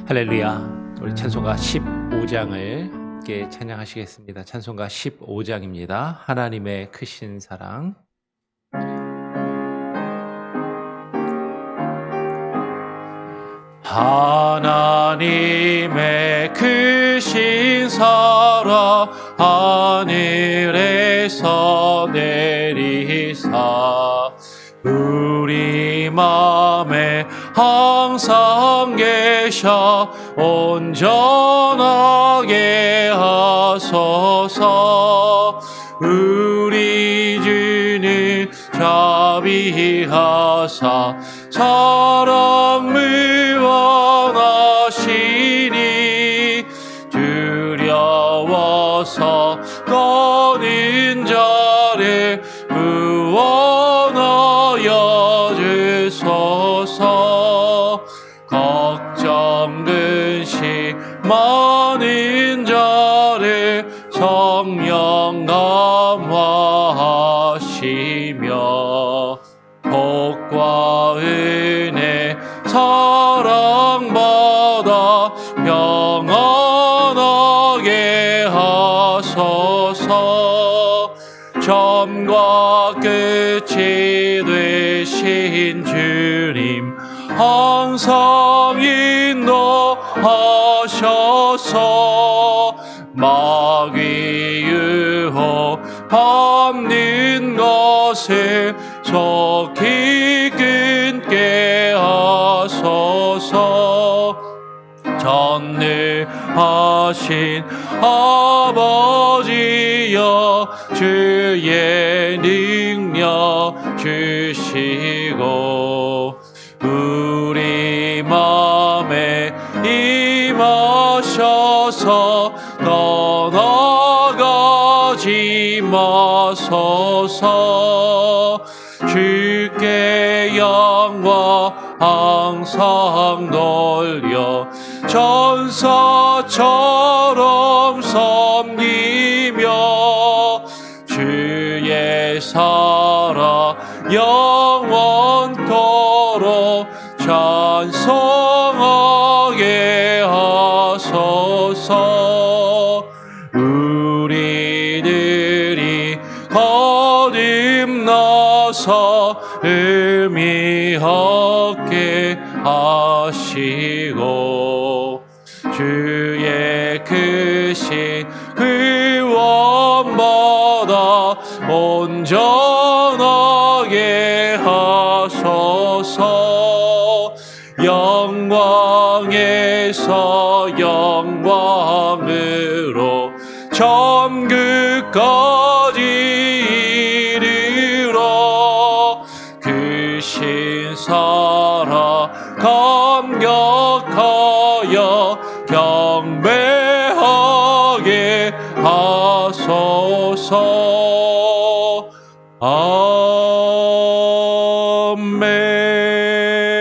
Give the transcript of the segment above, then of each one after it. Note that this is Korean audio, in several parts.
할렐루야. 우리 찬송가 15장을 함께 찬양하시겠습니다. 찬송가 15장입니다. 하나님의 크신 사랑. 하나님의 크신 사랑 하늘에서 내리사 우리 맘에 항상 계셔 온전하게 하소서. 우리 주는 자비하사 사랑을 원하시니 두려워서 떠는 자를 구원하여 주소서. 걱정 근심 많은 자를 성령 감화하시며 복과 은혜 사랑받아 평안하게 하소서. 처음과 끝이 되신 주님 항상 인도하셔서 마귀 유혹 받는 것을 속히 끊게 하소서. 전능하신 아버지여 주의 능력 주시고 우리 맘에 임하셔서 떠나가지 마소서. 주께 영광 항상 돌려 천사처럼 섬기며 주의 사랑 영원토록 찬송하게 하소서. 우리들이 거듭나서 의미없게 하시고 주의 크신 구원받아 온전하게 하소서. 영광에서 영광으로 천국까지 이르러 크신 사랑 감격하여 경배하게 하소서.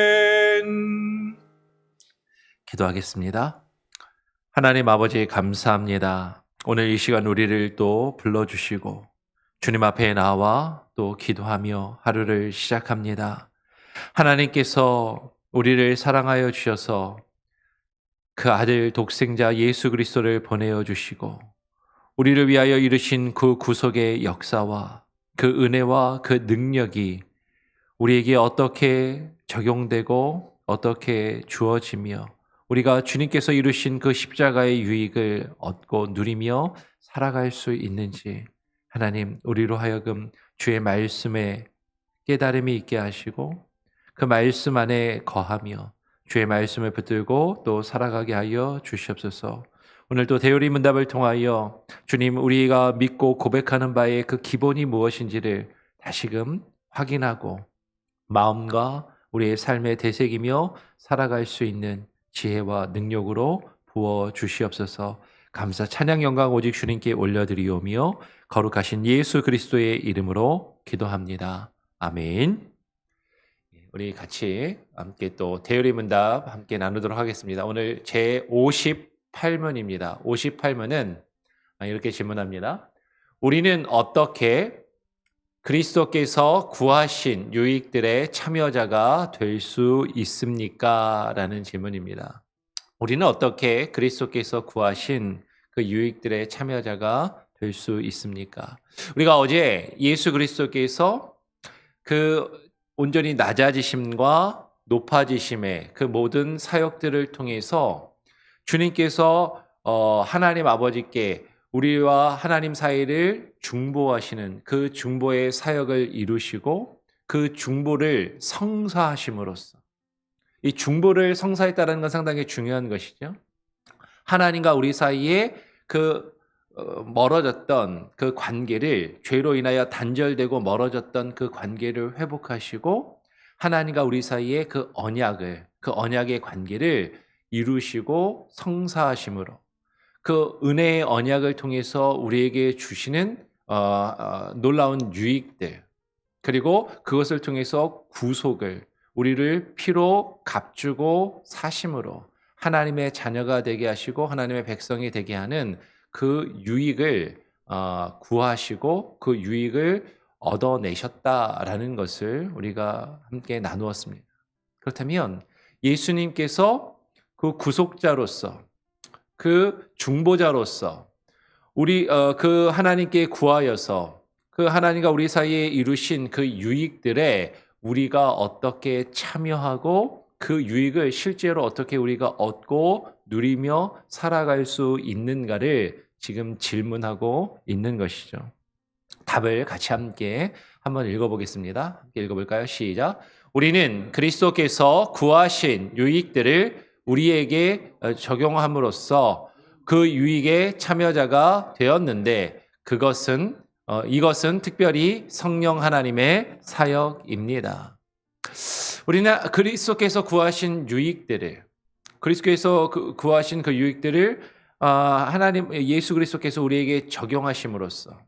아멘. 기도하겠습니다. 하나님 아버지 감사합니다. 오늘 이 시간 우리를 또 불러주시고 주님 앞에 나와 또 기도하며 하루를 시작합니다. 하나님께서 우리를 사랑하여 주셔서 그 아들 독생자 예수 그리스도를 보내어 주시고 우리를 위하여 이루신 그 구속의 역사와 그 은혜와 그 능력이 우리에게 어떻게 적용되고 어떻게 주어지며 우리가 주님께서 이루신 그 십자가의 유익을 얻고 누리며 살아갈 수 있는지 하나님 우리로 하여금 주의 말씀에 깨달음이 있게 하시고 그 말씀 안에 거하며 주의 말씀을 붙들고 또 살아가게 하여 주시옵소서. 오늘도 대우리 문답을 통하여 주님 우리가 믿고 고백하는 바의 그 기본이 무엇인지를 다시금 확인하고 마음과 우리의 삶에 되새기며 살아갈 수 있는 지혜와 능력으로 부어 주시옵소서. 감사 찬양 영광 오직 주님께 올려드리오며 거룩하신 예수 그리스도의 이름으로 기도합니다. 아멘. 우리 같이 함께 또 대열의 문답 함께 나누도록 하겠습니다. 오늘 제 58문입니다. 58문은 이렇게 질문합니다. 우리는 어떻게 그리스도께서 구하신 유익들의 참여자가 될 수 있습니까? 라는 질문입니다. 우리는 어떻게 그리스도께서 구하신 그 유익들의 참여자가 될 수 있습니까? 우리가 어제 예수 그리스도께서 그 온전히 낮아지심과 높아지심의 그 모든 사역들을 통해서 주님께서 하나님 아버지께 우리와 하나님 사이를 중보하시는 그 중보의 사역을 이루시고 그 중보를 성사하심으로써 이 중보를 성사했다는 건 상당히 중요한 것이죠. 하나님과 우리 사이에 그 멀어졌던 그 관계를 죄로 인하여 단절되고 멀어졌던 그 관계를 회복하시고 하나님과 우리 사이에 그 언약의 관계를 이루시고 성사하심으로 그 은혜의 언약을 통해서 우리에게 주시는 놀라운 유익들 그리고 그것을 통해서 구속을 우리를 피로 값주고 사심으로 하나님의 자녀가 되게 하시고 하나님의 백성이 되게 하는 그 유익을 구하시고 그 유익을 얻어내셨다라는 것을 우리가 함께 나누었습니다. 그렇다면 예수님께서 그 구속자로서 그 중보자로서 우리 그 하나님께 구하여서 그 하나님과 우리 사이에 이루신 그 유익들에 우리가 어떻게 참여하고 그 유익을 실제로 어떻게 우리가 얻고 누리며 살아갈 수 있는가를 지금 질문하고 있는 것이죠. 답을 같이 함께 한번 읽어보겠습니다. 함께 읽어볼까요? 시작. 우리는 그리스도께서 구하신 유익들을 우리에게 적용함으로써 그 유익의 참여자가 되었는데 이것은 특별히 성령 하나님의 사역입니다. 우리는 그리스도께서 구하신 유익들을 그리스도께서 구하신 그 유익들을 하나님 예수 그리스도께서 우리에게 적용하심으로써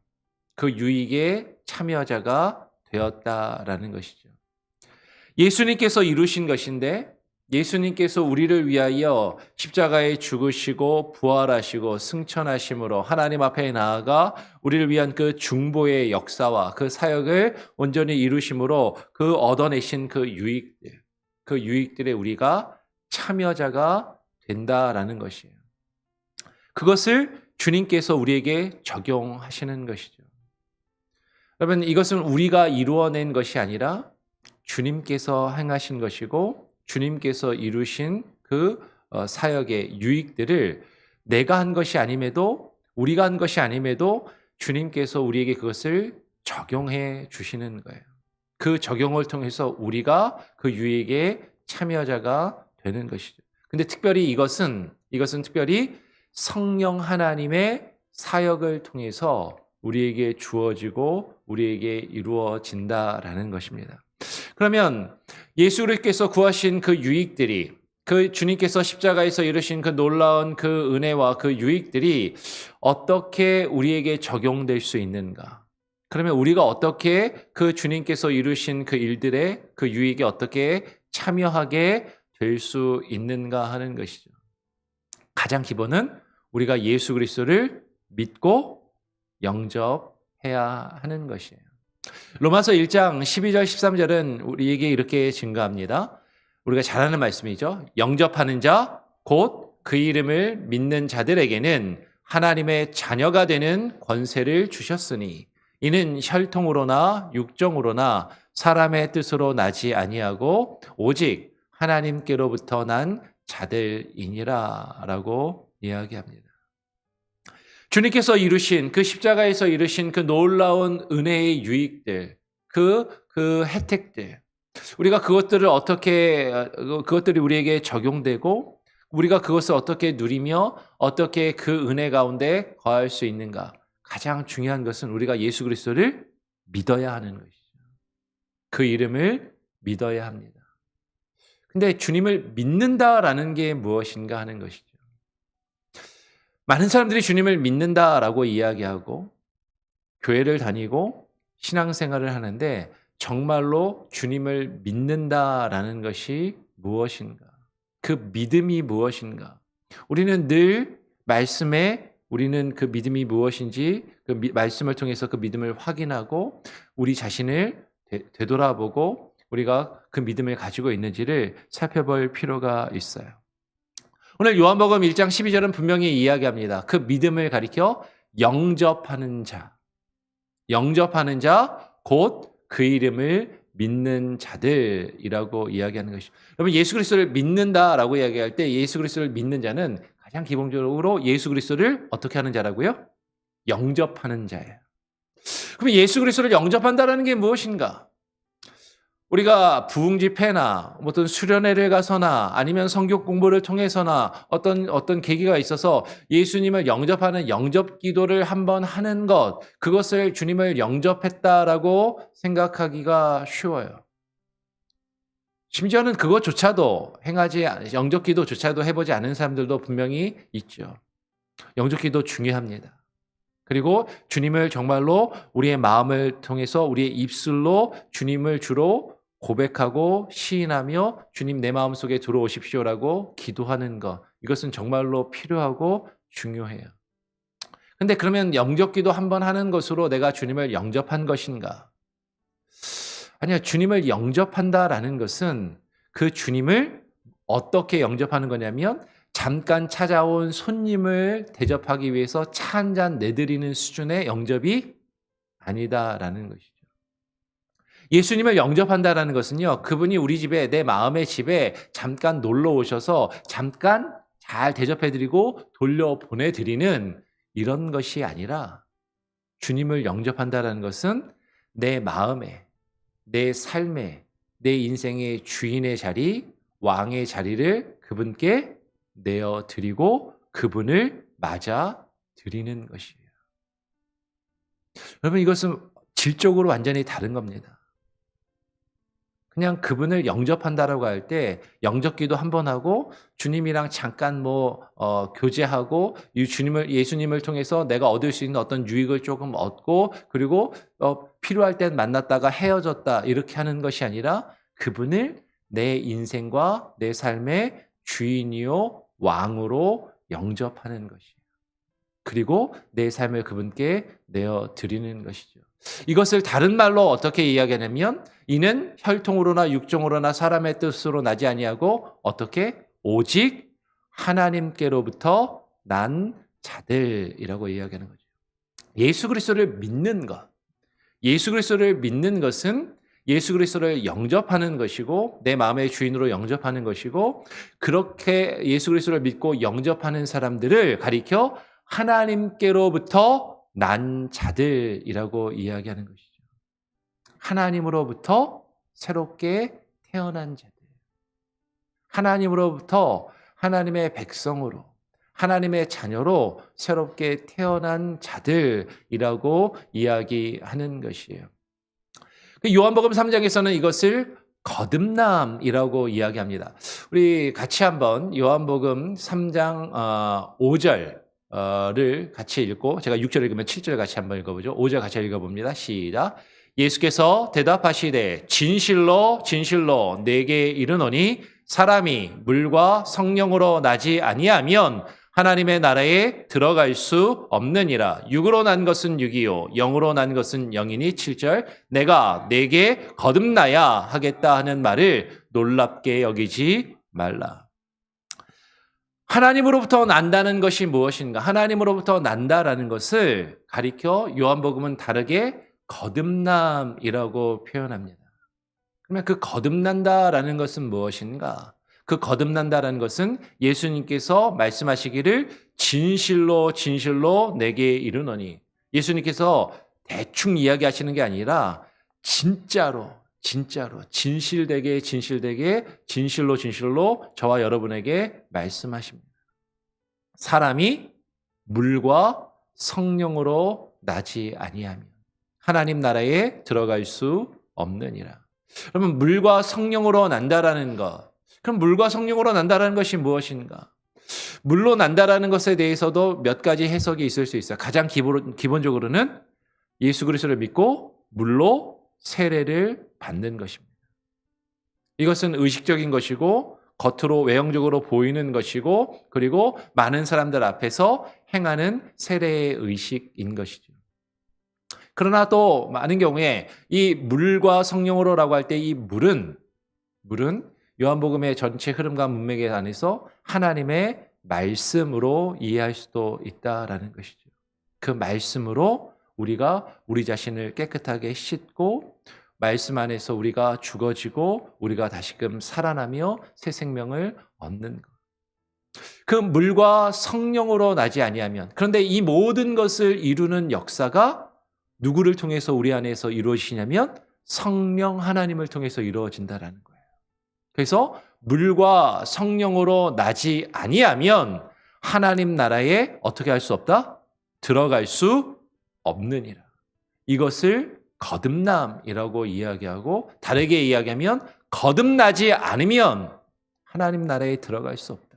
그 유익의 참여자가 되었다라는 것이죠. 예수님께서 이루신 것인데 예수님께서 우리를 위하여 십자가에 죽으시고 부활하시고 승천하심으로 하나님 앞에 나아가 우리를 위한 그 중보의 역사와 그 사역을 온전히 이루심으로 그 얻어내신 그 유익들에 우리가 참여자가 된다라는 것이에요. 그것을 주님께서 우리에게 적용하시는 것이죠. 여러분, 이것은 우리가 이루어낸 것이 아니라 주님께서 행하신 것이고 주님께서 이루신 그 사역의 유익들을 내가 한 것이 아님에도 우리가 한 것이 아님에도 주님께서 우리에게 그것을 적용해 주시는 거예요. 그 적용을 통해서 우리가 그 유익의 참여자가 되는 것이죠. 근데 특별히 이것은 특별히 성령 하나님의 사역을 통해서 우리에게 주어지고 우리에게 이루어진다라는 것입니다. 그러면 예수님께서 구하신 그 유익들이 그 주님께서 십자가에서 이루신 그 놀라운 그 은혜와 그 유익들이 어떻게 우리에게 적용될 수 있는가? 그러면 우리가 어떻게 그 주님께서 이루신 그 일들의 그 유익에 어떻게 참여하게 될 수 있는가 하는 것이죠. 가장 기본은 우리가 예수 그리스도를 믿고 영접해야 하는 것이에요. 로마서 1장 12절 13절은 우리에게 이렇게 증가합니다. 우리가 잘 아는 말씀이죠. 영접하는 자 곧 그 이름을 믿는 자들에게는 하나님의 자녀가 되는 권세를 주셨으니 이는 혈통으로나 육정으로나 사람의 뜻으로 나지 아니하고 오직 하나님께로부터 난 자들이니라 라고 이야기합니다. 주님께서 이루신 그 십자가에서 이루신 그 놀라운 은혜의 유익들, 그 혜택들, 우리가 그것들이 우리에게 적용되고 우리가 그것을 어떻게 누리며 어떻게 그 은혜 가운데 거할 수 있는가? 가장 중요한 것은 우리가 예수 그리스도를 믿어야 하는 것이죠. 그 이름을 믿어야 합니다. 근데 주님을 믿는다라는 게 무엇인가 하는 것이죠. 많은 사람들이 주님을 믿는다라고 이야기하고 교회를 다니고 신앙생활을 하는데 정말로 주님을 믿는다라는 것이 무엇인가? 그 믿음이 무엇인가? 우리는 늘 말씀에 우리는 그 믿음이 무엇인지 그 말씀을 통해서 그 믿음을 확인하고 우리 자신을 되돌아보고 우리가 그 믿음을 가지고 있는지를 살펴볼 필요가 있어요. 오늘 요한복음 1장 12절은 분명히 이야기합니다. 그 믿음을 가리켜 영접하는 자, 영접하는 자, 곧 그 이름을 믿는 자들이라고 이야기하는 것이죠. 여러분, 예수 그리스도를 믿는다라고 이야기할 때 예수 그리스도를 믿는 자는 가장 기본적으로 예수 그리스도를 어떻게 하는 자라고요? 영접하는 자예요. 그럼 예수 그리스도를 영접한다라는 게 무엇인가? 우리가 부흥 집회나 어떤 수련회를 가서나 아니면 성경 공부를 통해서나 어떤 계기가 있어서 예수님을 영접하는 영접 기도를 한번 하는 것, 그것을 주님을 영접했다라고 생각하기가 쉬워요. 심지어는 그것조차도 영접 기도조차도 해보지 않은 사람들도 분명히 있죠. 영접 기도 중요합니다. 그리고 주님을 정말로 우리의 마음을 통해서 우리의 입술로 주님을 주로 고백하고 시인하며 주님 내 마음속에 들어오십시오라고 기도하는 것, 이것은 정말로 필요하고 중요해요. 근데 그러면 영접기도 한번 하는 것으로 내가 주님을 영접한 것인가? 아니요. 주님을 영접한다라는 것은 그 주님을 어떻게 영접하는 거냐면 잠깐 찾아온 손님을 대접하기 위해서 차 한 잔 내드리는 수준의 영접이 아니다라는 것이죠. 예수님을 영접한다라는 것은요, 그분이 우리 집에, 내 마음의 집에 잠깐 놀러 오셔서 잠깐 잘 대접해드리고 돌려보내드리는 이런 것이 아니라 주님을 영접한다라는 것은 내 마음에, 내 삶에, 내 인생의 주인의 자리, 왕의 자리를 그분께 내어드리고 그분을 맞아 드리는 것이에요. 여러분, 이것은 질적으로 완전히 다른 겁니다. 그냥 그분을 영접한다라고 할 때 영접기도 한번 하고 주님이랑 잠깐 교제하고 예수님을 통해서 내가 얻을 수 있는 어떤 유익을 조금 얻고 그리고 필요할 땐 만났다가 헤어졌다 이렇게 하는 것이 아니라 그분을 내 인생과 내 삶의 주인이요 왕으로 영접하는 것이에요. 그리고 내 삶을 그분께 내어드리는 것이죠. 이것을 다른 말로 어떻게 이야기하냐면 이는 혈통으로나 육종으로나 사람의 뜻으로 나지 아니하고 어떻게? 오직 하나님께로부터 난 자들이라고 이야기하는 거죠. 예수 그리스도를 믿는 것. 예수 그리스도를 믿는 것은 예수 그리스도를 영접하는 것이고 내 마음의 주인으로 영접하는 것이고 그렇게 예수 그리스도를 믿고 영접하는 사람들을 가리켜 하나님께로부터 난 자들이라고 이야기하는 것이죠. 하나님으로부터 새롭게 태어난 자들. 하나님으로부터 하나님의 백성으로, 하나님의 자녀로 새롭게 태어난 자들이라고 이야기하는 것이에요. 요한복음 3장에서는 이것을 거듭남이라고 이야기합니다. 우리 같이 한번 요한복음 3장 5절을 같이 읽고 제가 6절 읽으면 7절 같이 한번 읽어보죠. 5절 같이 읽어봅니다. 시작. 예수께서 대답하시되 진실로 진실로 내게 이르노니 사람이 물과 성령으로 나지 아니하면 하나님의 나라에 들어갈 수 없느니라. 육으로 난 것은 육이요 영으로 난 것은 영이니 7절 내가 내게 거듭나야 하겠다 하는 말을 놀랍게 여기지 말라. 하나님으로부터 난다는 것이 무엇인가? 하나님으로부터 난다라는 것을 가리켜 요한복음은 다르게 거듭남이라고 표현합니다. 그러면 그 거듭난다라는 것은 무엇인가? 그 거듭난다라는 것은 예수님께서 말씀하시기를 진실로 진실로 내게 이르노니 예수님께서 대충 이야기하시는 게 아니라 진짜로 진실되게 진실로 저와 여러분에게 말씀하십니다. 사람이 물과 성령으로 나지 아니하면 하나님 나라에 들어갈 수 없느니라. 그러면 물과 성령으로 난다라는 것. 그럼 물과 성령으로 난다라는 것이 무엇인가? 물로 난다라는 것에 대해서도 몇 가지 해석이 있을 수 있어요. 가장 기본적으로는 예수 그리스도를 믿고 물로 세례를 받는 것입니다. 이것은 의식적인 것이고 겉으로 외형적으로 보이는 것이고 그리고 많은 사람들 앞에서 행하는 세례의 의식인 것이죠. 그러나 또 많은 경우에 이 물과 성령으로라고 할 때 이 물은 요한복음의 전체 흐름과 문맥에 안에서 하나님의 말씀으로 이해할 수도 있다라는 것이죠. 그 말씀으로 우리가 우리 자신을 깨끗하게 씻고 말씀 안에서 우리가 죽어지고 우리가 다시금 살아나며 새 생명을 얻는 것. 그 물과 성령으로 나지 아니하면, 그런데 이 모든 것을 이루는 역사가 누구를 통해서 우리 안에서 이루어지냐면 성령 하나님을 통해서 이루어진다라는 거예요. 그래서 물과 성령으로 나지 아니하면 하나님 나라에 어떻게 할 수 없다? 들어갈 수 없느니라. 이것을 거듭남이라고 이야기하고, 다르게 이야기하면 거듭나지 않으면 하나님 나라에 들어갈 수 없다.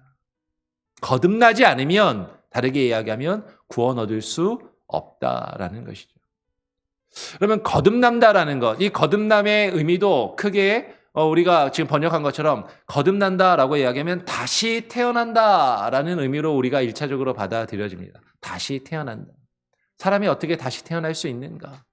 거듭나지 않으면, 다르게 이야기하면 구원 얻을 수 없다라는 것이죠. 그러면 거듭난다라는 것, 이 거듭남의 의미도 크게 우리가 지금 번역한 것처럼 거듭난다라고 이야기하면 다시 태어난다라는 의미로 우리가 1차적으로 받아들여집니다. 다시 태어난다. 사람이 어떻게 다시 태어날 수 있는가?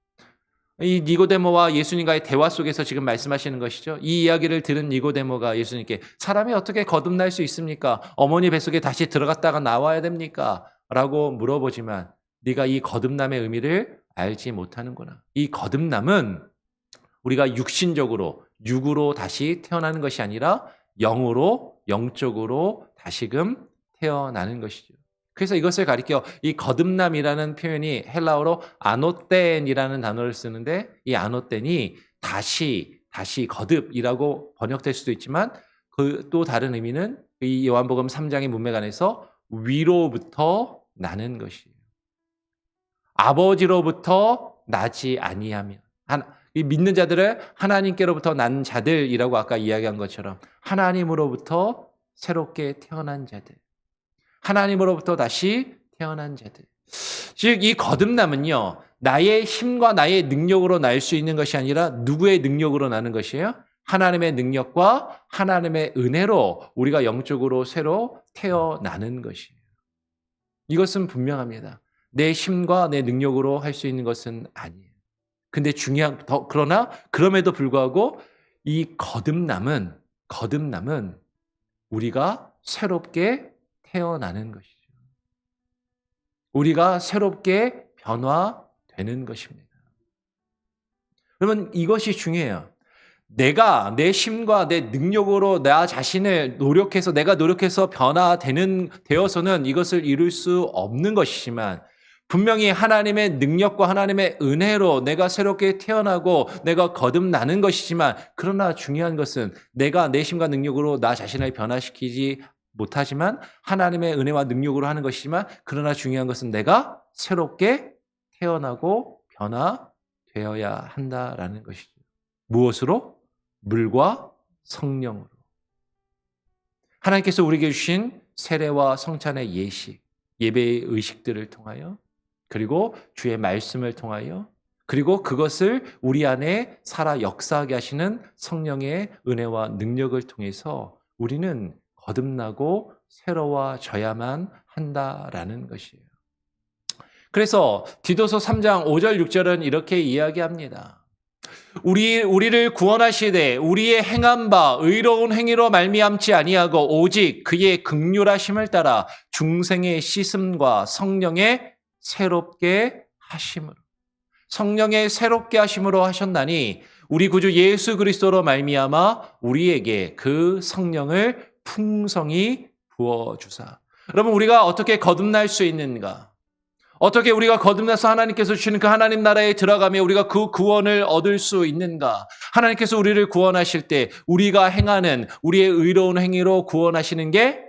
이 니고데모와 예수님과의 대화 속에서 지금 말씀하시는 것이죠. 이 이야기를 들은 니고데모가 예수님께 사람이 어떻게 거듭날 수 있습니까? 어머니 뱃속에 다시 들어갔다가 나와야 됩니까? 라고 물어보지만 네가 이 거듭남의 의미를 알지 못하는구나. 이 거듭남은 우리가 육신적으로, 육으로 다시 태어나는 것이 아니라 영으로, 영적으로 다시금 태어나는 것이죠. 그래서 이것을 가리켜 이 거듭남이라는 표현이 헬라어로 아노텐이라는 단어를 쓰는데, 이 아노텐이 다시 거듭이라고 번역될 수도 있지만 그 또 다른 의미는 이 요한복음 3장의 문맥 안에서 위로부터 나는 것이에요. 아버지로부터 나지 아니하면, 이 믿는 자들을 하나님께로부터 난 자들이라고 아까 이야기한 것처럼 하나님으로부터 새롭게 태어난 자들, 하나님으로부터 다시 태어난 자들. 즉 이 거듭남은요, 나의 힘과 나의 능력으로 날 수 있는 것이 아니라 누구의 능력으로 나는 것이에요? 하나님의 능력과 하나님의 은혜로 우리가 영적으로 새로 태어나는 것이에요. 이것은 분명합니다. 내 힘과 내 능력으로 할 수 있는 것은 아니에요. 근데 그러나 그럼에도 불구하고 이 거듭남은 우리가 새롭게 태어나는 것이죠. 우리가 새롭게 변화되는 것입니다. 그러면 이것이 중요해요. 내가 내 힘과 내 능력으로 나 자신을 내가 노력해서 되어서는 이것을 이룰 수 없는 것이지만, 분명히 하나님의 능력과 하나님의 은혜로 내가 새롭게 태어나고 내가 거듭나는 것이지만, 그러나 중요한 것은 내가 내 힘과 능력으로 나 자신을 변화시키지 못하지만 하나님의 은혜와 능력으로 하는 것이지만, 그러나 중요한 것은 내가 새롭게 태어나고 변화되어야 한다라는 것이죠. 무엇으로? 물과 성령으로. 하나님께서 우리에게 주신 세례와 성찬의 예식, 예배의 의식들을 통하여, 그리고 주의 말씀을 통하여, 그리고 그것을 우리 안에 살아 역사하게 하시는 성령의 은혜와 능력을 통해서 우리는 거듭나고 새로워져야만 한다라는 것이에요. 그래서 디도서 3장 5절 6절은 이렇게 이야기합니다. 우리를 구원하시되 우리의 행한 바 의로운 행위로 말미암지 아니하고 오직 그의 긍휼하심을 따라 중생의 씻음과 성령의 새롭게 하심으로, 성령의 새롭게 하심으로 하셨나니 우리 구주 예수 그리스도로 말미암아 우리에게 그 성령을 풍성히 부어주사. 여러분, 우리가 어떻게 거듭날 수 있는가? 어떻게 우리가 거듭나서 하나님께서 주시는 그 하나님 나라에 들어가며 우리가 그 구원을 얻을 수 있는가? 하나님께서 우리를 구원하실 때 우리가 행하는 우리의 의로운 행위로 구원하시는 게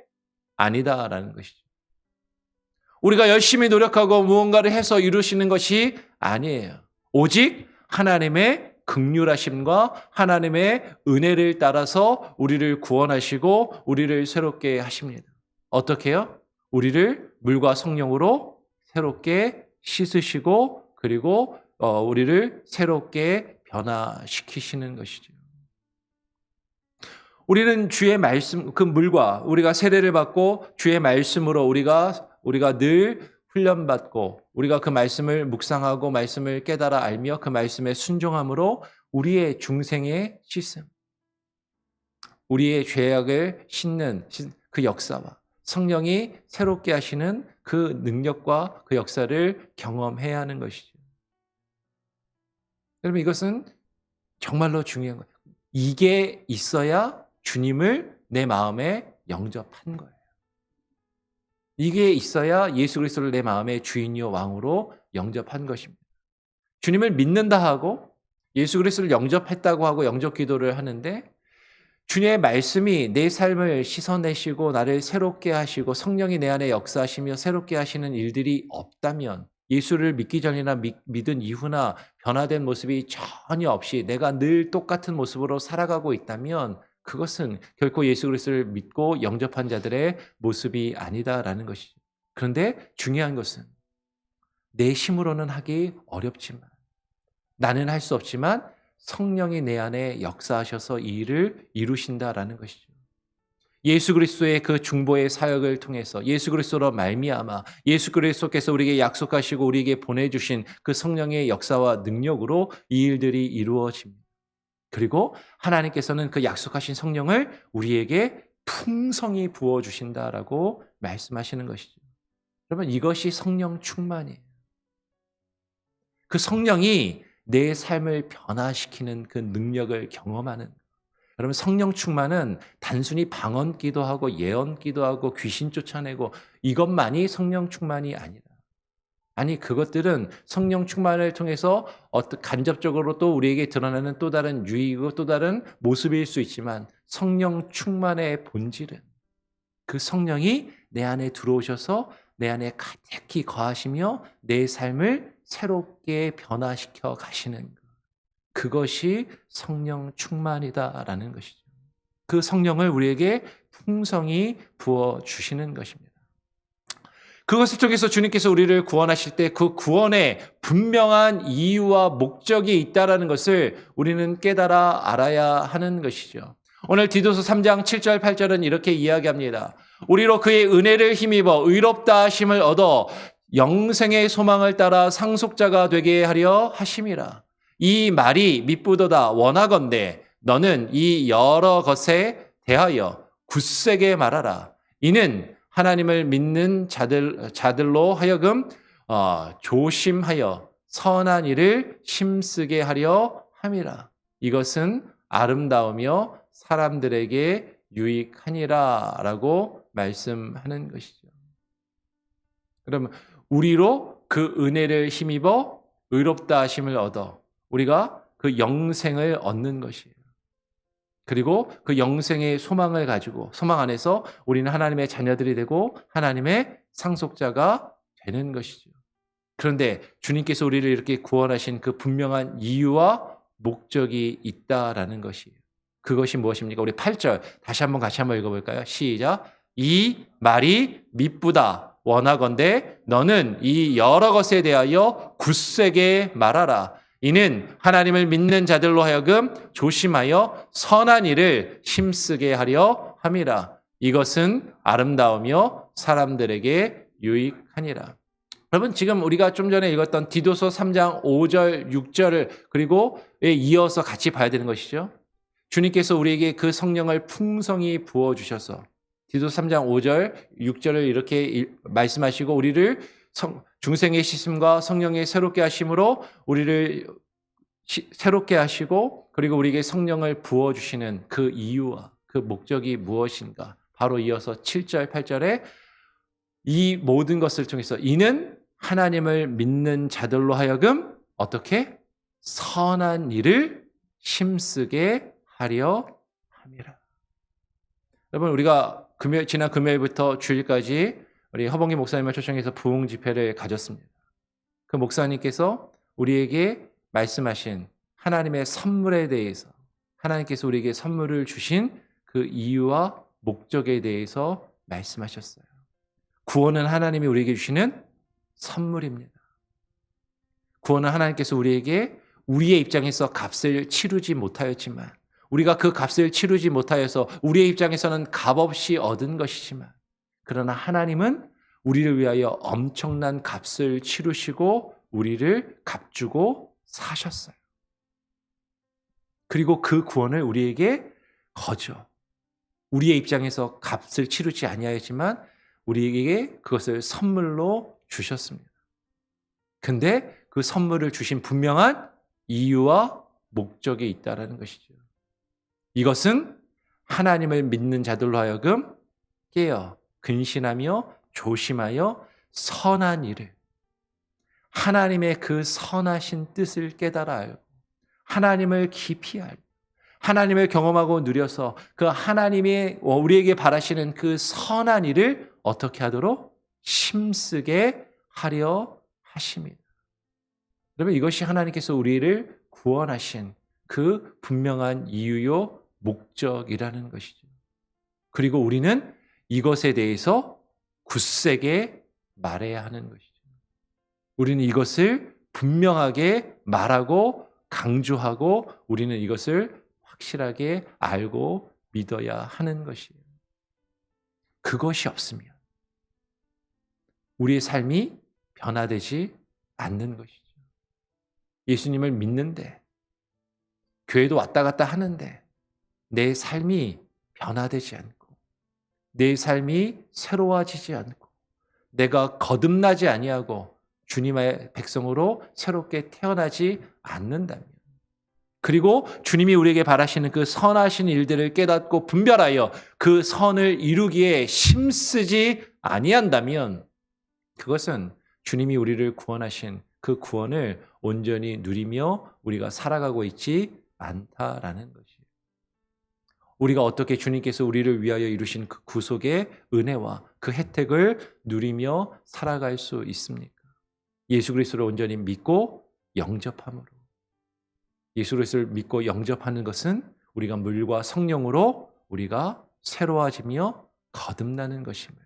아니다라는 것이죠. 우리가 열심히 노력하고 무언가를 해서 이루시는 것이 아니에요. 오직 하나님의 긍휼하심과 하나님의 은혜를 따라서 우리를 구원하시고 우리를 새롭게 하십니다. 어떻게 해요? 우리를 물과 성령으로 새롭게 씻으시고, 그리고 우리를 새롭게 변화시키시는 것이죠. 우리는 주의 말씀, 그 물과 우리가 세례를 받고 주의 말씀으로 우리가 늘 훈련받고 우리가 그 말씀을 묵상하고 말씀을 깨달아 알며 그 말씀에 순종함으로 우리의 중생의 씻음, 우리의 죄악을 씻는 그 역사와 성령이 새롭게 하시는 그 능력과 그 역사를 경험해야 하는 것이죠. 여러분, 이것은 정말로 중요한 거예요. 이게 있어야 주님을 내 마음에 영접한 거예요. 이게 있어야 예수 그리스도를 내 마음의 주인이요 왕으로 영접한 것입니다. 주님을 믿는다 하고 예수 그리스도를 영접했다고 하고 영접 기도를 하는데, 주님의 말씀이 내 삶을 씻어내시고 나를 새롭게 하시고 성령이 내 안에 역사하시며 새롭게 하시는 일들이 없다면, 예수를 믿기 전이나 믿은 이후나 변화된 모습이 전혀 없이 내가 늘 똑같은 모습으로 살아가고 있다면, 그것은 결코 예수 그리스도를 믿고 영접한 자들의 모습이 아니다라는 것이죠. 그런데 중요한 것은 내 힘으로는 하기 어렵지만, 나는 할 수 없지만 성령이 내 안에 역사하셔서 이 일을 이루신다라는 것이죠. 예수 그리스도의 그 중보의 사역을 통해서 예수 그리스도로 말미암아 예수 그리스도께서 우리에게 약속하시고 우리에게 보내주신 그 성령의 역사와 능력으로 이 일들이 이루어집니다. 그리고 하나님께서는 그 약속하신 성령을 우리에게 풍성히 부어주신다라고 말씀하시는 것이죠. 여러분, 이것이 성령 충만이에요. 그 성령이 내 삶을 변화시키는 그 능력을 경험하는, 여러분, 성령 충만은 단순히 방언 기도하고 예언 기도하고 귀신 쫓아내고 이것만이 성령 충만이 아니라, 아니, 그것들은 성령 충만을 통해서 간접적으로 또 우리에게 드러나는 또 다른 유익이고 또 다른 모습일 수 있지만, 성령 충만의 본질은 그 성령이 내 안에 들어오셔서 내 안에 가득히 거하시며 내 삶을 새롭게 변화시켜 가시는 것, 그것이 성령 충만이다라는 것이죠. 그 성령을 우리에게 풍성히 부어주시는 것입니다. 그것을 통해서 주님께서 우리를 구원하실 때 그 구원에 분명한 이유와 목적이 있다는 것을 우리는 깨달아 알아야 하는 것이죠. 오늘 디도서 3장 7절 8절은 이렇게 이야기합니다. 우리로 그의 은혜를 힘입어 의롭다 하심을 얻어 영생의 소망을 따라 상속자가 되게 하려 하심이라. 이 말이 미쁘도다 원하건대 너는 이 여러 것에 대하여 굳세게 말하라. 이는 하나님을 믿는 자들로 하여금 조심하여 선한 일을 힘쓰게 하려 함이라. 이것은 아름다우며 사람들에게 유익하니라 라고 말씀하는 것이죠. 그러면 우리로 그 은혜를 힘입어 의롭다 하심을 얻어 우리가 그 영생을 얻는 것이에요. 그리고 그 영생의 소망을 가지고 소망 안에서 우리는 하나님의 자녀들이 되고 하나님의 상속자가 되는 것이죠. 그런데 주님께서 우리를 이렇게 구원하신 그 분명한 이유와 목적이 있다라는 것이에요. 그것이 무엇입니까? 우리 8절 다시 한번 같이 한번 읽어볼까요? 시작. 이 말이 미쁘다 원하건대 너는 이 여러 것에 대하여 굳세게 말하라. 이는 하나님을 믿는 자들로 하여금 조심하여 선한 일을 힘쓰게 하려 함이라. 이것은 아름다우며 사람들에게 유익하니라. 여러분, 지금 우리가 좀 전에 읽었던 디도서 3장 5절, 6절을 그리고 이어서 같이 봐야 되는 것이죠. 주님께서 우리에게 그 성령을 풍성히 부어주셔서 디도서 3장 5절, 6절을 이렇게 말씀하시고 우리를 중생의 씻음과 성령의 새롭게 하심으로 우리를 새롭게 하시고 그리고 우리에게 성령을 부어주시는 그 이유와 그 목적이 무엇인가. 바로 이어서 7절, 8절에 이 모든 것을 통해서 이는 하나님을 믿는 자들로 하여금 어떻게? 선한 일을 힘쓰게 하려 함이라. 여러분, 우리가 지난 금요일부터 주일까지 우리 허봉기 목사님을 초청해서 부흥 집회를 가졌습니다. 그 목사님께서 우리에게 말씀하신 하나님의 선물에 대해서, 하나님께서 우리에게 선물을 주신 그 이유와 목적에 대해서 말씀하셨어요. 구원은 하나님이 우리에게 주시는 선물입니다. 구원은 하나님께서 우리에게 우리의 입장에서 값을 치르지 못하였지만, 우리가 그 값을 치르지 못하여서 우리의 입장에서는 값없이 얻은 것이지만, 그러나 하나님은 우리를 위하여 엄청난 값을 치르시고 우리를 값주고 사셨어요. 그리고 그 구원을 우리에게 거저 우리의 입장에서 값을 치르지 아니하였지만 우리에게 그것을 선물로 주셨습니다. 근데 그 선물을 주신 분명한 이유와 목적이 있다는 것이죠. 이것은 하나님을 믿는 자들로 하여금 깨어 근신하며 조심하여 선한 일을, 하나님의 그 선하신 뜻을 깨달아 알고 하나님을 깊이 알고 하나님을 경험하고 누려서 그 하나님이 우리에게 바라시는 그 선한 일을 어떻게 하도록 힘쓰게 하려 하십니다. 여러분, 이것이 하나님께서 우리를 구원하신 그 분명한 이유요 목적이라는 것이죠. 그리고 우리는 이것에 대해서 굳세게 말해야 하는 것이죠. 우리는 이것을 분명하게 말하고 강조하고 우리는 이것을 확실하게 알고 믿어야 하는 것이에요. 그것이 없으면 우리의 삶이 변화되지 않는 것이죠. 예수님을 믿는데, 교회도 왔다 갔다 하는데 내 삶이 변화되지 않고 내 삶이 새로워지지 않고 내가 거듭나지 아니하고 주님의 백성으로 새롭게 태어나지 않는다면, 그리고 주님이 우리에게 바라시는 그 선하신 일들을 깨닫고 분별하여 그 선을 이루기에 힘쓰지 아니한다면 그것은 주님이 우리를 구원하신 그 구원을 온전히 누리며 우리가 살아가고 있지 않다라는 것이에요. 우리가 어떻게 주님께서 우리를 위하여 이루신 그 구속의 은혜와 그 혜택을 누리며 살아갈 수 있습니까? 예수 그리스도를 온전히 믿고 영접함으로. 예수 그리스도를 믿고 영접하는 것은 우리가 물과 성령으로 우리가 새로워지며 거듭나는 것임을,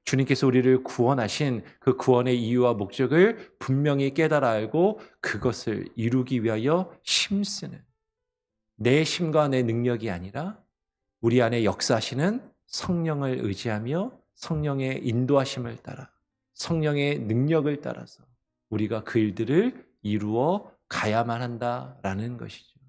주님께서 우리를 구원하신 그 구원의 이유와 목적을 분명히 깨달아 알고 그것을 이루기 위하여 힘쓰는, 내 힘과 내 능력이 아니라 우리 안에 역사하시는 성령을 의지하며 성령의 인도하심을 따라 성령의 능력을 따라서 우리가 그 일들을 이루어 가야만 한다라는 것이죠.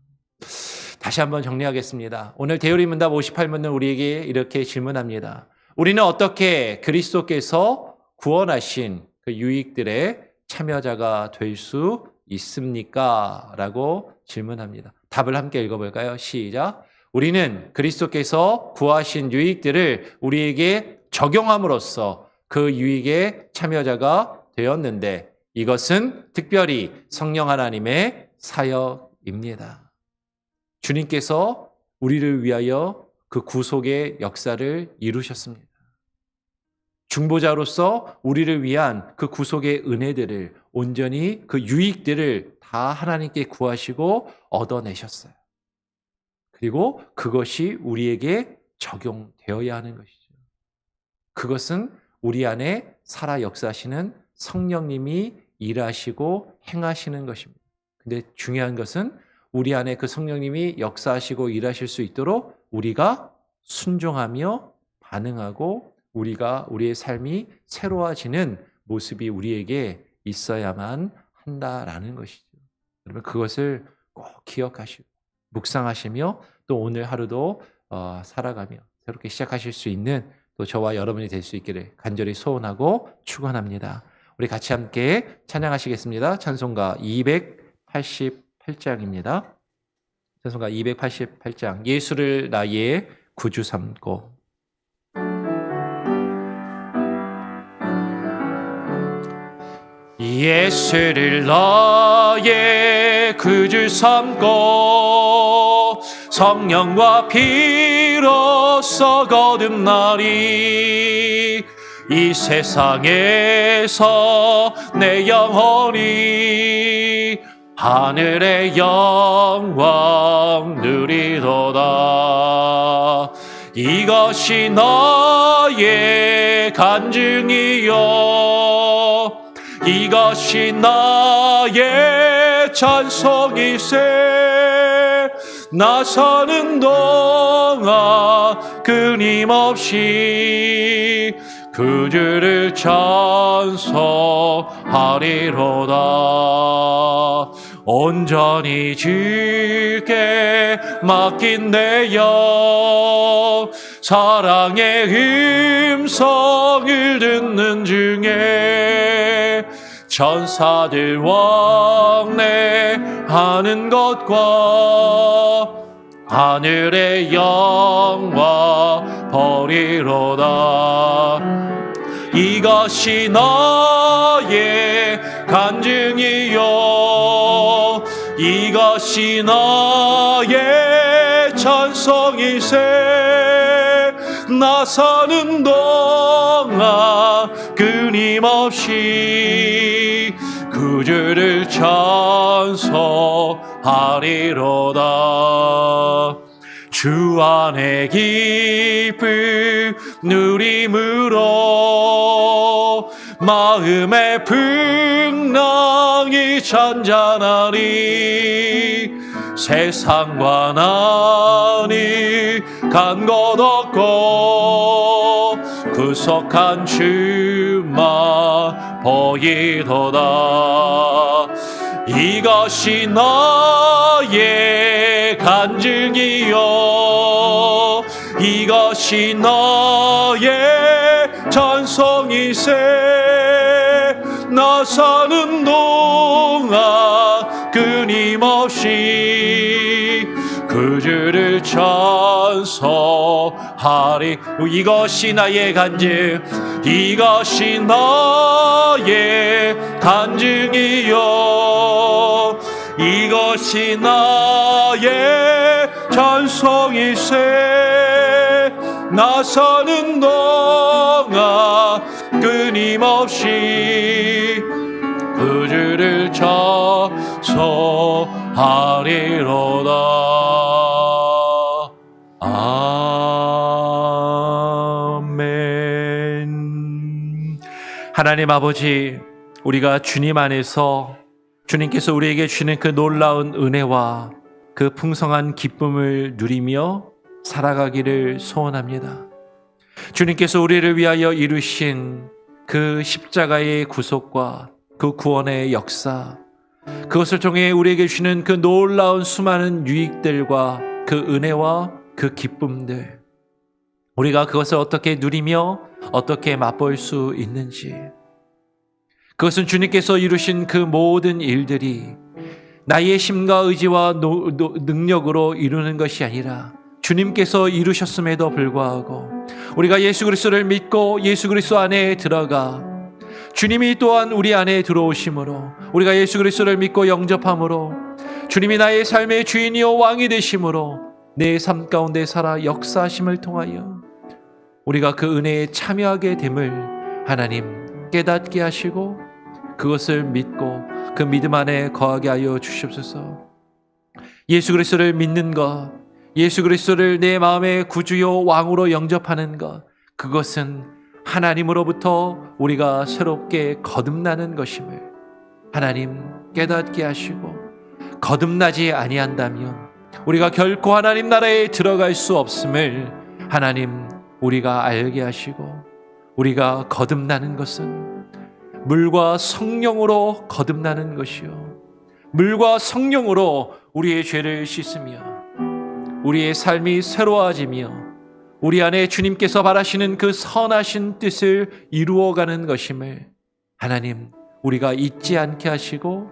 다시 한번 정리하겠습니다. 오늘 대요리문답 58문은 우리에게 이렇게 질문합니다. 우리는 어떻게 그리스도께서 구원하신 그 유익들의 참여자가 될 수 있습니까? 라고 질문합니다. 답을 함께 읽어볼까요? 시작. 우리는 그리스도께서 구하신 유익들을 우리에게 적용함으로써 그 유익의 참여자가 되었는데 이것은 특별히 성령 하나님의 사역입니다. 주님께서 우리를 위하여 그 구속의 역사를 이루셨습니다. 중보자로서 우리를 위한 그 구속의 은혜들을 온전히 그 유익들을 다 하나님께 구하시고 얻어내셨어요. 그리고 그것이 우리에게 적용되어야 하는 것이죠. 그것은 우리 안에 살아 역사하시는 성령님이 일하시고 행하시는 것입니다. 근데 중요한 것은 우리 안에 그 성령님이 역사하시고 일하실 수 있도록 우리가 순종하며 반응하고 우리의 삶이 새로워지는 모습이 우리에게 있어야만 한다라는 것이죠. 여러분, 그것을 꼭 기억하시고 묵상하시며 또 오늘 하루도 살아가며 새롭게 시작하실 수 있는 또 저와 여러분이 될 수 있기를 간절히 소원하고 축원합니다. 우리 같이 함께 찬양하시겠습니다. 찬송가 288장입니다. 찬송가 288장, 예수를 나의 구주 삼고. 예수를 나의 구주 삼고 성령과 피로써 거듭나리. 이 세상에서 내 영혼이 하늘의 영광 누리도다. 이것이 나의 간증이요 이것이 나의 찬송이세. 나 사는 동안 끊임없이 그 주를 찬송하리로다. 온전히 주께 맡긴 내 영, 사랑의 음성을 듣는 중에 천사들 왕래하는 것과 하늘의 영광 버리로다. 이것이 나의 간증이요, 이것이 나의 찬송이세. 나 사는 동안 끊임없이 그 주를 찬송하리로다. 주 안에 기쁨 누림으로 마음의 풍랑이 잔잔하리. 세상과 나니 간 것 없고 구속한 주만 보이도다. 이것이 나의 간증이요, 이것이 나의 찬송이세. 나 사는 동안 끊임없이 그 주를 찬송하리. 이것이 나의 간증, 이것이 나의 간증이요, 이것이 나의 찬송이세. 나 사는 동안 끊임없이 그 주를 찬송하리로다. 아멘. 하나님 아버지, 우리가 주님 안에서 주님께서 우리에게 주는 그 놀라운 은혜와 그 풍성한 기쁨을 누리며 살아가기를 소원합니다. 주님께서 우리를 위하여 이루신 그 십자가의 구속과 그 구원의 역사, 그것을 통해 우리에게 주는 그 놀라운 수많은 유익들과 그 은혜와 그 기쁨들, 우리가 그것을 어떻게 누리며 어떻게 맛볼 수 있는지, 그것은 주님께서 이루신 그 모든 일들이 나의 힘과 의지와 능력으로 이루는 것이 아니라 주님께서 이루셨음에도 불구하고 우리가 예수 그리스도를 믿고 예수 그리스도 안에 들어가 주님이 또한 우리 안에 들어오심으로, 우리가 예수 그리스도를 믿고 영접함으로 주님이 나의 삶의 주인이요 왕이 되심으로 내 삶 가운데 살아 역사하심을 통하여 우리가 그 은혜에 참여하게 됨을 하나님 깨닫게 하시고 그것을 믿고 그 믿음 안에 거하게 하여 주시옵소서. 예수 그리스도를 믿는 것, 예수 그리스도를 내 마음의 구주요 왕으로 영접하는 것, 그것은 하나님으로부터 우리가 새롭게 거듭나는 것임을 하나님 깨닫게 하시고, 거듭나지 아니한다면 우리가 결코 하나님 나라에 들어갈 수 없음을 하나님 우리가 알게 하시고, 우리가 거듭나는 것은 물과 성령으로 거듭나는 것이요, 물과 성령으로 우리의 죄를 씻으며 우리의 삶이 새로워지며 우리 안에 주님께서 바라시는 그 선하신 뜻을 이루어가는 것임을 하나님 우리가 잊지 않게 하시고,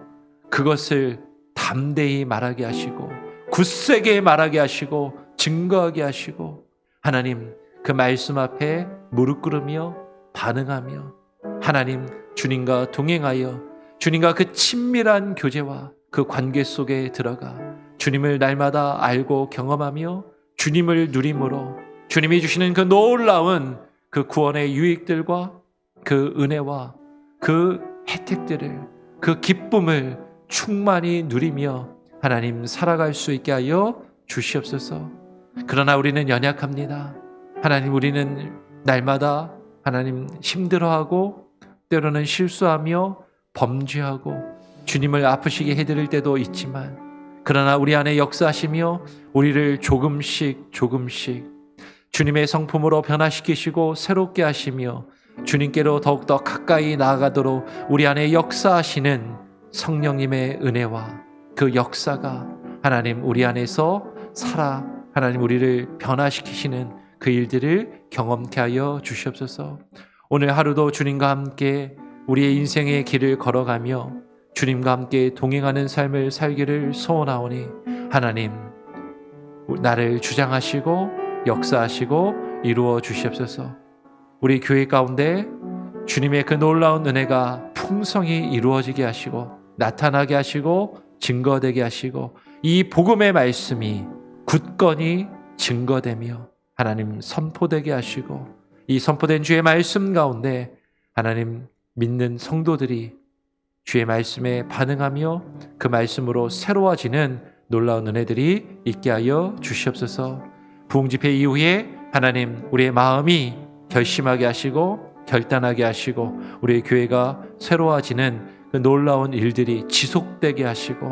그것을 담대히 말하게 하시고 굳세게 말하게 하시고 증거하게 하시고, 하나님 그 말씀 앞에 무릎 꿇으며 반응하며 하나님 주님과 동행하여 주님과 그 친밀한 교제와 그 관계 속에 들어가 주님을 날마다 알고 경험하며 주님을 누림으로 주님이 주시는 그 놀라운 그 구원의 유익들과 그 은혜와 그 혜택들을, 그 기쁨을 충만히 누리며 하나님 살아갈 수 있게 하여 주시옵소서. 그러나 우리는 연약합니다. 하나님, 우리는 날마다 하나님 힘들어하고 때로는 실수하며 범죄하고 주님을 아프시게 해드릴 때도 있지만, 그러나 우리 안에 역사하시며 우리를 조금씩 조금씩 주님의 성품으로 변화시키시고 새롭게 하시며 주님께로 더욱더 가까이 나아가도록 우리 안에 역사하시는 성령님의 은혜와 그 역사가 하나님 우리 안에서 살아 하나님 우리를 변화시키시는 그 일들을 경험케 하여 주시옵소서. 오늘 하루도 주님과 함께 우리의 인생의 길을 걸어가며 주님과 함께 동행하는 삶을 살기를 소원하오니 하나님 나를 주장하시고 역사하시고 이루어 주시옵소서. 우리 교회 가운데 주님의 그 놀라운 은혜가 풍성히 이루어지게 하시고 나타나게 하시고 증거되게 하시고 이 복음의 말씀이 굳건히 증거되며 하나님 선포되게 하시고 이 선포된 주의 말씀 가운데 하나님 믿는 성도들이 주의 말씀에 반응하며 그 말씀으로 새로워지는 놀라운 은혜들이 있게 하여 주시옵소서. 부흥집회 이후에 하나님 우리의 마음이 결심하게 하시고 결단하게 하시고 우리의 교회가 새로워지는 그 놀라운 일들이 지속되게 하시고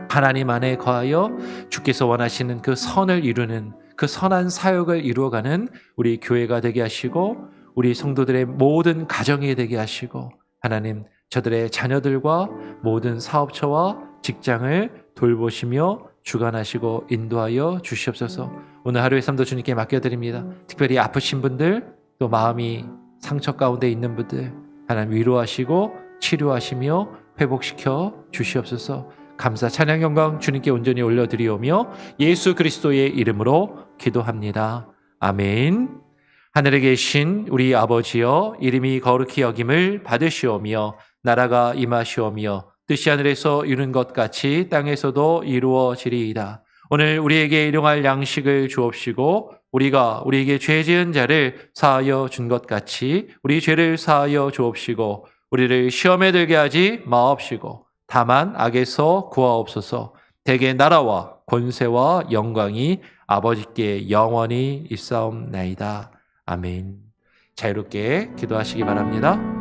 하나님 안에 거하여 주께서 원하시는 그 선을 이루는 그 선한 사역을 이루어가는 우리 교회가 되게 하시고 우리 성도들의 모든 가정이 되게 하시고 하나님 저들의 자녀들과 모든 사업처와 직장을 돌보시며 주관하시고 인도하여 주시옵소서. 오늘 하루의 삶도 주님께 맡겨드립니다. 특별히 아프신 분들 또 마음이 상처 가운데 있는 분들 하나님 위로하시고 치료하시며 회복시켜 주시옵소서. 감사 찬양 영광 주님께 온전히 올려드리오며 예수 그리스도의 이름으로 기도합니다. 아멘. 하늘에 계신 우리 아버지여 이름이 거룩히 여김을 받으시오며 나라가 임하시오며 뜻이 하늘에서 이룬 것 같이 땅에서도 이루어지리이다. 오늘 우리에게 일용할 양식을 주옵시고 우리가 우리에게 죄 지은 자를 사하여 준 것 같이 우리 죄를 사하여 주옵시고 우리를 시험에 들게 하지 마옵시고 다만 악에서 구하옵소서. 대개 나라와 권세와 영광이 아버지께 영원히 있사옵나이다. 아멘. 자유롭게 기도하시기 바랍니다.